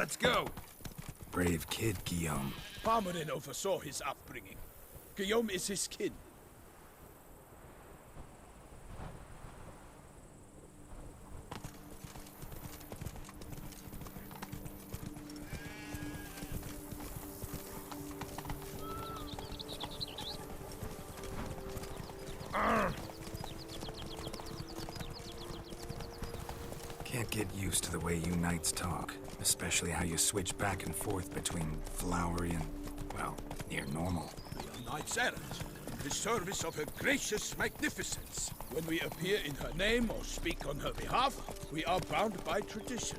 Let's go. Brave kid, Guillaume. Parmerin oversaw his upbringing. Guillaume is his kin. Can't get used to the way you knights talk, especially how you switch back and forth between flowery and, well, near normal. We are knights errant, in the service of her gracious magnificence. When we appear in her name or speak on her behalf, we are bound by tradition.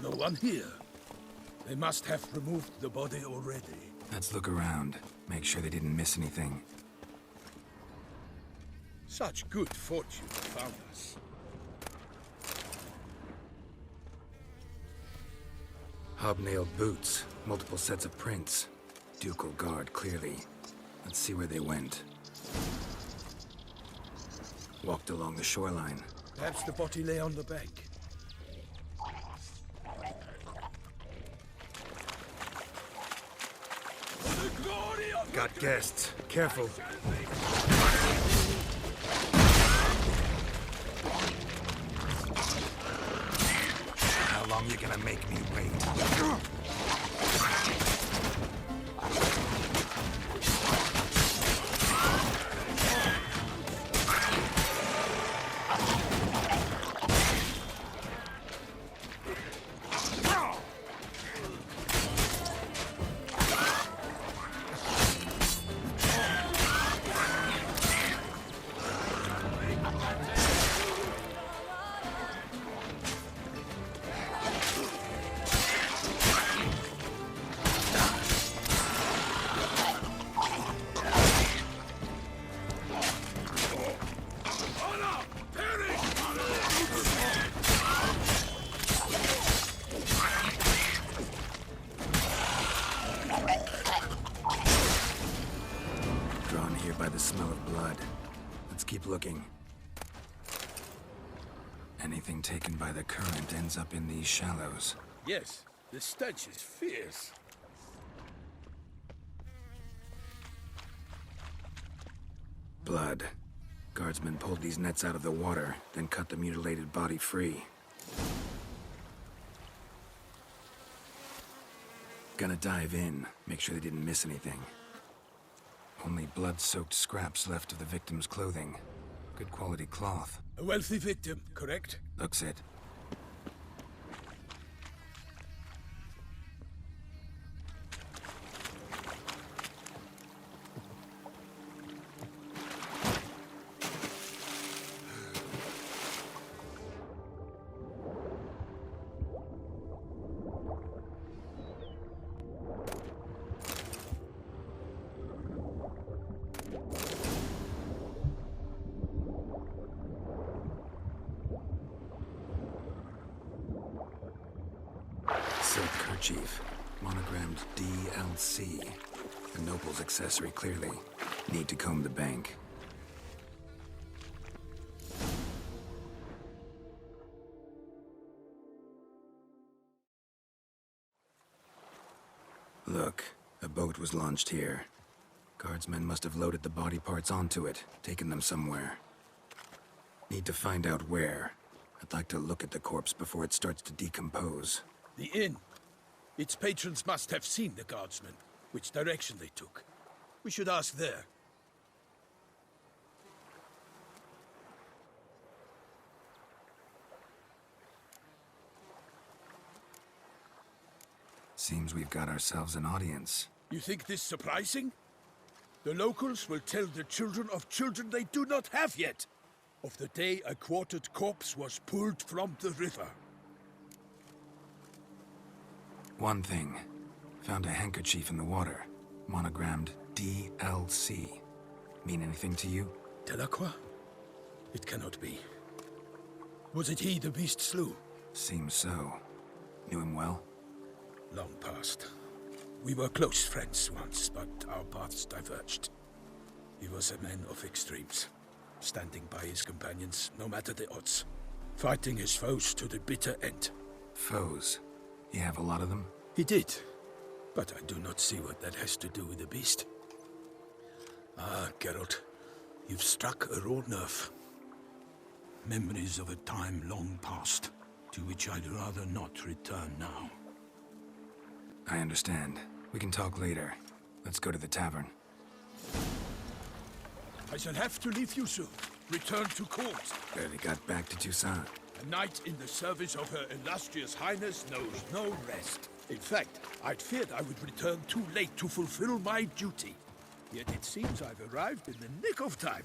No one here. They must have removed the body already. Let's look around. Make sure they didn't miss anything. Such good fortune found us. Hobnailed boots, multiple sets of prints. Ducal guard, clearly. Let's see where they went. Walked along the shoreline. Perhaps the body lay on the bank. Got guests. Careful. How long you gonna make me wait? By the smell of blood. Let's keep looking. Anything taken by the current ends up in these shallows. Yes, the stench is fierce. Blood. Guardsmen pulled these nets out of the water, then cut the mutilated body free. Gonna dive in, make sure they didn't miss anything. Only blood-soaked scraps left of the victim's clothing. Good quality cloth. A wealthy victim, correct? Looks it. Silk kerchief, monogrammed DLC. A noble's accessory, clearly. Need to comb the bank. Look, a boat was launched here. Guardsmen must have loaded the body parts onto it, taken them somewhere. Need to find out where. I'd like to look at the corpse before it starts to decompose. The inn. Its patrons must have seen the guardsmen, which direction they took. We should ask there. Seems we've got ourselves an audience. You think this surprising? The locals will tell the children of children they do not have yet, of the day a quartered corpse was pulled from the river. One thing. Found a handkerchief in the water. Monogrammed DLC. Mean anything to you? Delacroix? It cannot be. Was it he the beast slew? Seems so. Knew him well? Long past. We were close friends once, but our paths diverged. He was a man of extremes, standing by his companions no matter the odds, fighting his foes to the bitter end. Foes? You have a lot of them? He did, but I do not see what that has to do with the beast. Ah, Geralt, you've struck a raw nerve. Memories of a time long past, to which I'd rather not return now. I understand. We can talk later. Let's go to the tavern. I shall have to leave you soon. Return to court. Barely got back to Toussaint. A knight in the service of Her Illustrious Highness knows no rest. In fact, I'd feared I would return too late to fulfill my duty. Yet it seems I've arrived in the nick of time.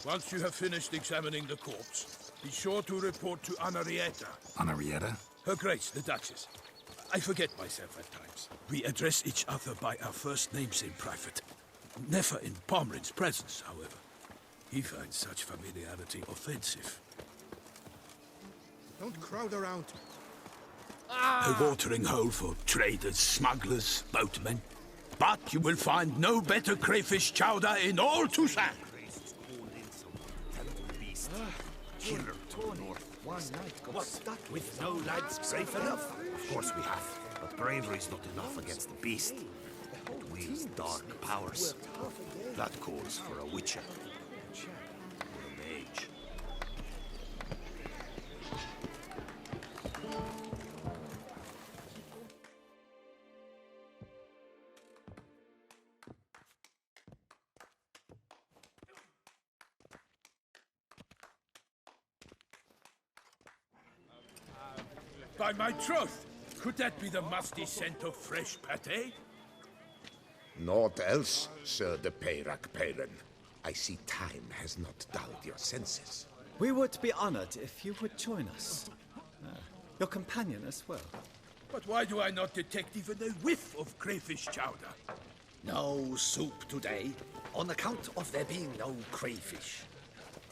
Once you have finished examining the corpse, be sure to report to Anarietta. Anarietta? Her Grace, the Duchess. I forget myself at times. We address each other by our first names in private. Never in Pomrin's presence, however. He finds such familiarity offensive. Don't crowd around. A watering hole for traders, smugglers, boatmen. But you will find no better crayfish chowder in all Toussaint. Killer to the north. One night got stuck with no lads brave enough. Of course we have, but bravery's not enough against the beast. It wields dark powers. That calls for a witcher. Or a mage. By my troth, could that be the musty scent of fresh pate? Naught else, Sir de Peyrac Peyran. I see time has not dulled your senses. We would be honored if you would join us. Your companion as well. But why do I not detect even a whiff of crayfish chowder? No soup today, on account of there being no crayfish.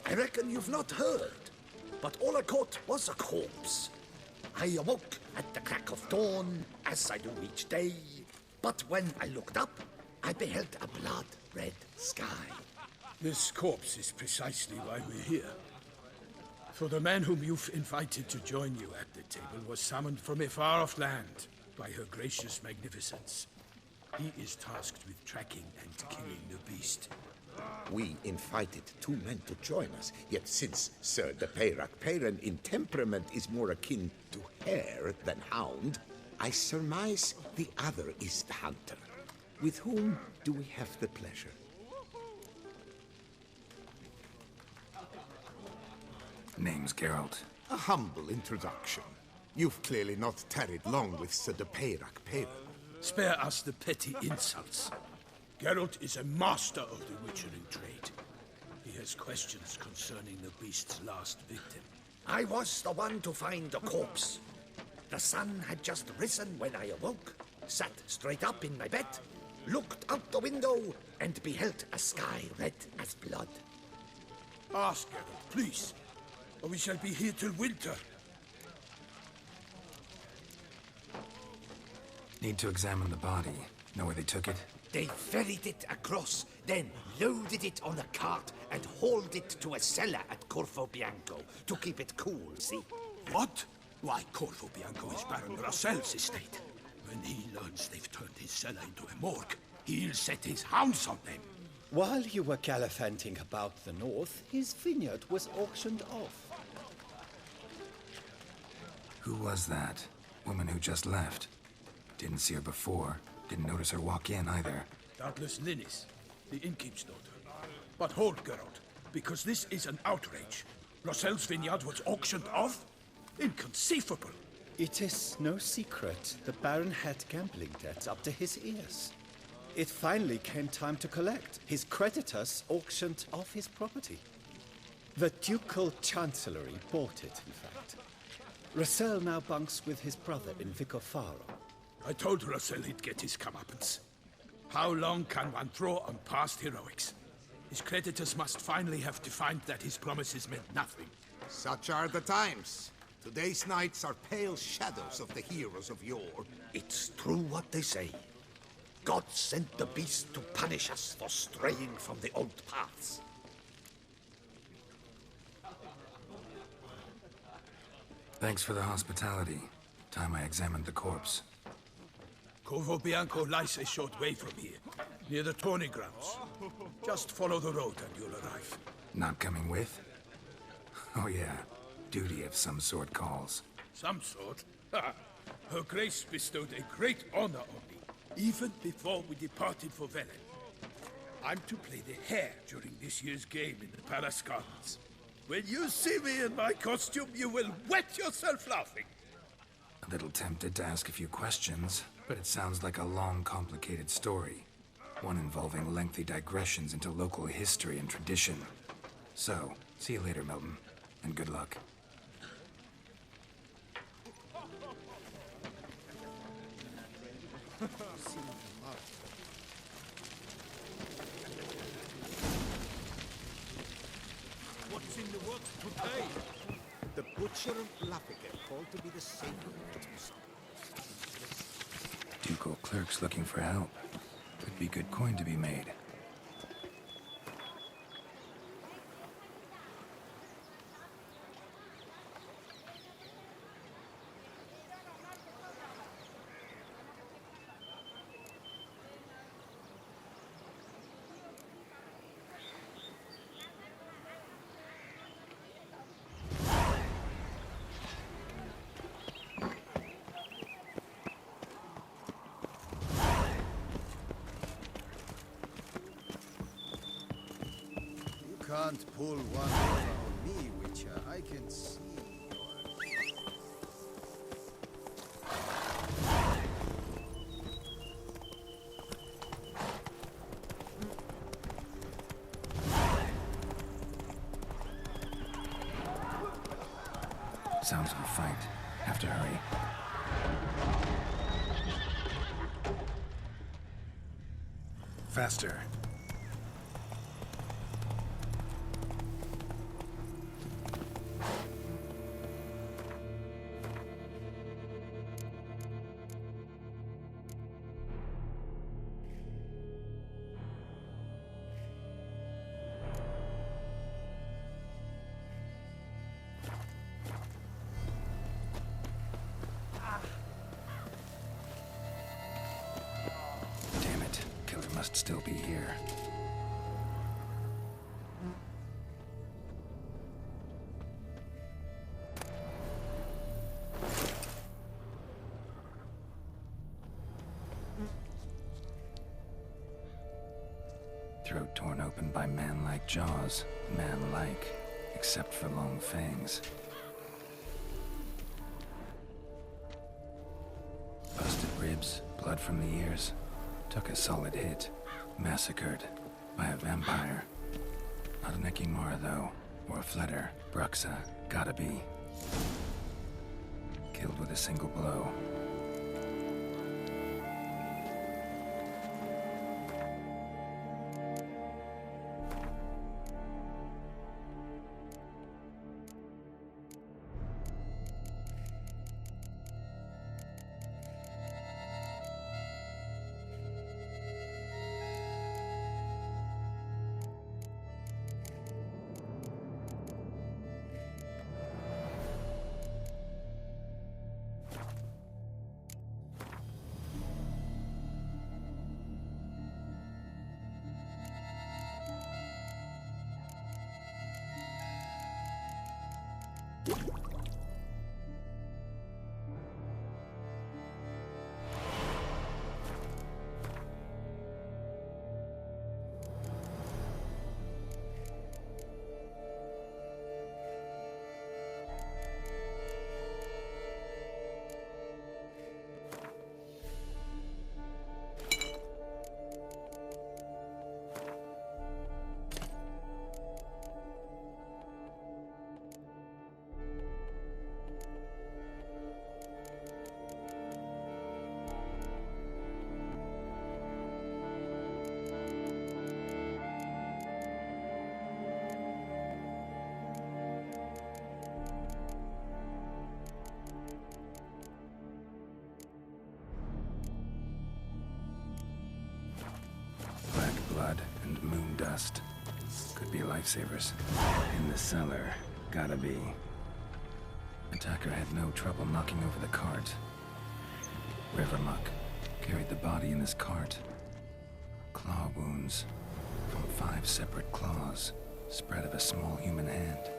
I reckon you've not heard, but all I caught was a corpse. I awoke at the crack of dawn, as I do each day, but when I looked up, I beheld a blood-red sky. This corpse is precisely why we're here. For the man whom you've invited to join you at the table was summoned from a far-off land by her gracious magnificence. He is tasked with tracking and killing the beast. We invited two men to join us, yet since Sir de Peyrac Peyran in temperament is more akin to hare than hound, I surmise the other is the hunter. With whom do we have the pleasure? Name's Geralt. A humble introduction. You've clearly not tarried long with Sir de Peyrac Peyran. Spare us the petty insults. Geralt is a master of the witchering trade. He has questions concerning the beast's last victim. I was the one to find the corpse. The sun had just risen when I awoke, sat straight up in my bed, looked out the window, and beheld a sky red as blood. Ask Geralt, please, or we shall be here till winter. Need to examine the body. Know where they took it? They ferried it across, then loaded it on a cart and hauled it to a cellar at Corvo Bianco to keep it cool, see? What? Why, Corvo Bianco is Baron Russell's estate. When he learns they've turned his cellar into a morgue, he'll set his hounds on them. While you were gallivanting about the north, his vineyard was auctioned off. Who was that? Woman who just left. Didn't see her before. Didn't notice her walk in either. Doubtless Linnis, the innkeep's daughter. But hold, Geralt, because this is an outrage. Russell's vineyard was auctioned off? Inconceivable. It is no secret the Baron had gambling debts up to his ears. It finally came time to collect. His creditors auctioned off his property. The Ducal Chancellery bought it, in fact. Russell now bunks with his brother in Vicofaro. I told Russell he'd get his comeuppance. How long can one throw on past heroics? His creditors must finally have defined that his promises meant nothing. Such are the times. Today's knights are pale shadows of the heroes of yore. It's true what they say. God sent the beast to punish us for straying from the old paths. Thanks for the hospitality. Time I examined the corpse. Corvo Bianco lies a short way from here, near the tourney grounds. Just follow the road and you'll arrive. Not coming with? Oh yeah, duty of some sort calls. Some sort? Her Grace bestowed a great honor on me, even before we departed for Velen. I'm to play the hare during this year's game in the Palace Gardens. When you see me in my costume, you will wet yourself laughing. A little tempted to ask a few questions, but it sounds like a long, complicated story. One involving lengthy digressions into local history and tradition. So, see you later, Milton, and good luck. What's in the works today? The Butcher of Lapica called to be the sacred. Ducal clerks looking for help. Could be good coin to be made. You can't pull one over on me, Witcher. I can see. Sounds of a fight. Have to hurry. Faster. Damn it. Killer must still be here. Throat torn open by man-like jaws. Man-like, except for long fangs. Busted ribs, blood from the ears. Took a solid hit. Massacred by a vampire. Not an Ekimara, though. Or a Fletter. Bruxa. Gotta be. Killed with a single blow. blood and moon dust. Could be lifesavers. In the cellar. Gotta be. Attacker had no trouble knocking over the cart. Rivermuck carried the body in his cart. Claw wounds from 5 separate claws, spread of a small human hand.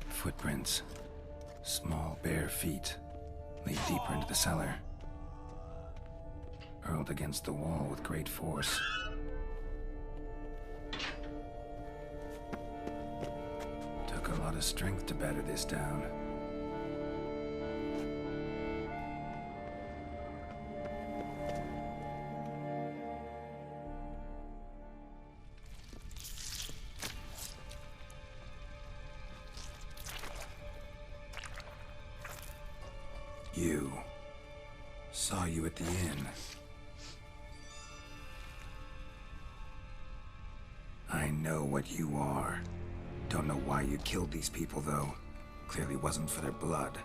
Footprints. Small, bare feet lead deeper into the cellar. Hurled against the wall with great force. Took a lot of strength to batter this down. You. Saw you at the inn. I know what you are. Don't know why you killed these people, though. Clearly wasn't for their blood.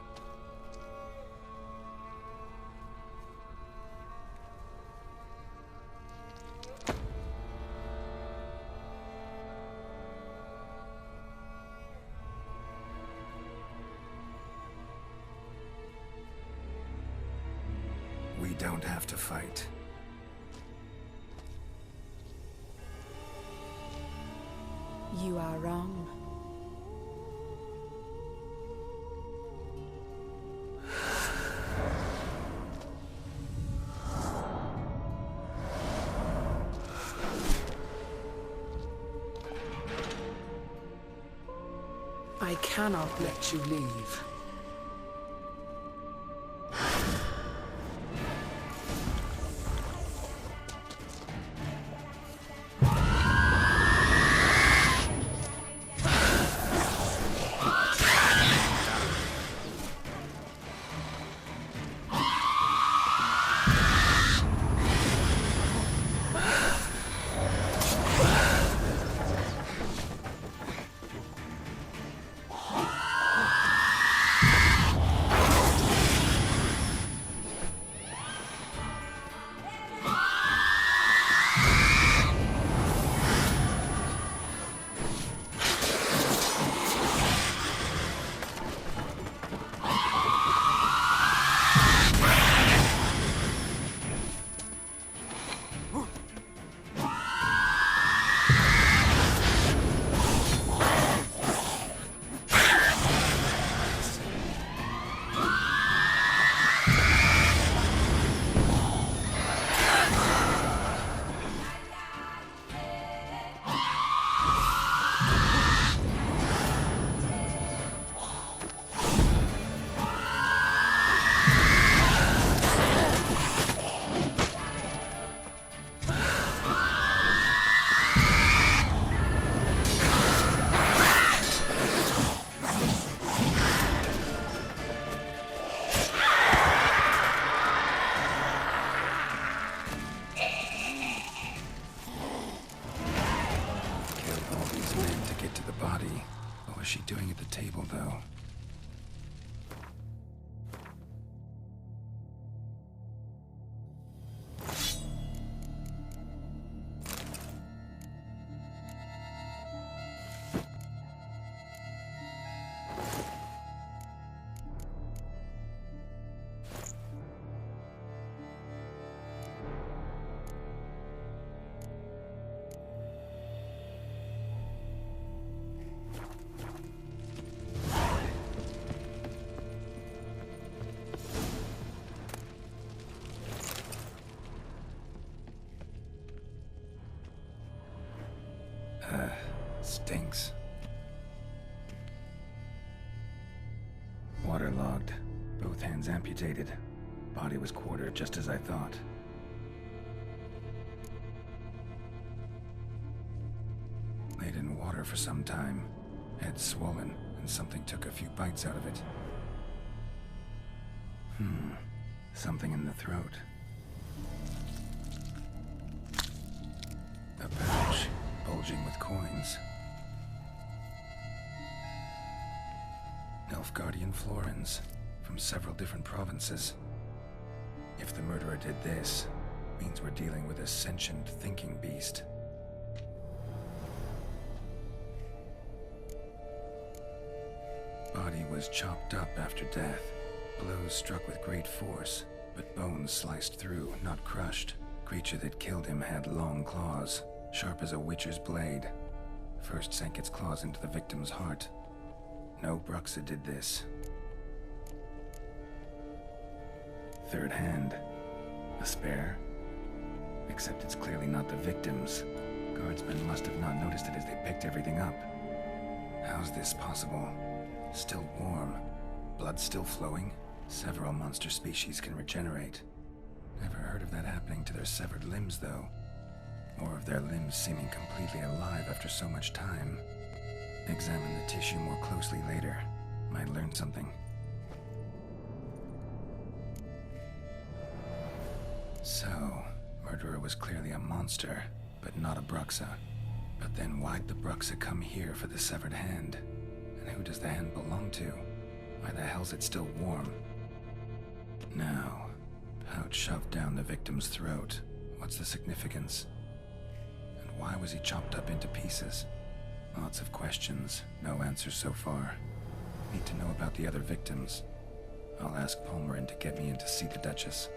We don't have to fight. You are wrong. I cannot let you leave. What was she doing at the table, though? Stinks. Waterlogged. Both hands amputated. Body was quartered just as I thought. Laid in water for some time. Head swollen, and something took a few bites out of it. Something in the throat. A pouch, bulging with coins. Nilfgaardian florins. from several different provinces. If the murderer did this, means we're dealing with a sentient thinking beast. Body was chopped up after death. Blows struck with great force, but bones sliced through, not crushed. Creature that killed him had long claws, sharp as a witcher's blade. First sank its claws into the victim's heart. No Bruxa did this. Third hand. A spare? Except it's clearly not the victim's. Guardsmen must have not noticed it as they picked everything up. How's this possible? Still warm. Blood still flowing? Several monster species can regenerate. Never heard of that happening to their severed limbs, though. Or of their limbs seeming completely alive after so much time. Examine the tissue more closely later. Might learn something. So, murderer was clearly a monster, but not a Bruxa. But then why'd the Bruxa come here for the severed hand? And who does the hand belong to? Why the hell's it still warm? Now, pouch shoved down the victim's throat. What's the significance? And why was he chopped up into pieces? Lots of questions, no answers so far. Need to know about the other victims. I'll ask Palmerin to get me in to see the Duchess.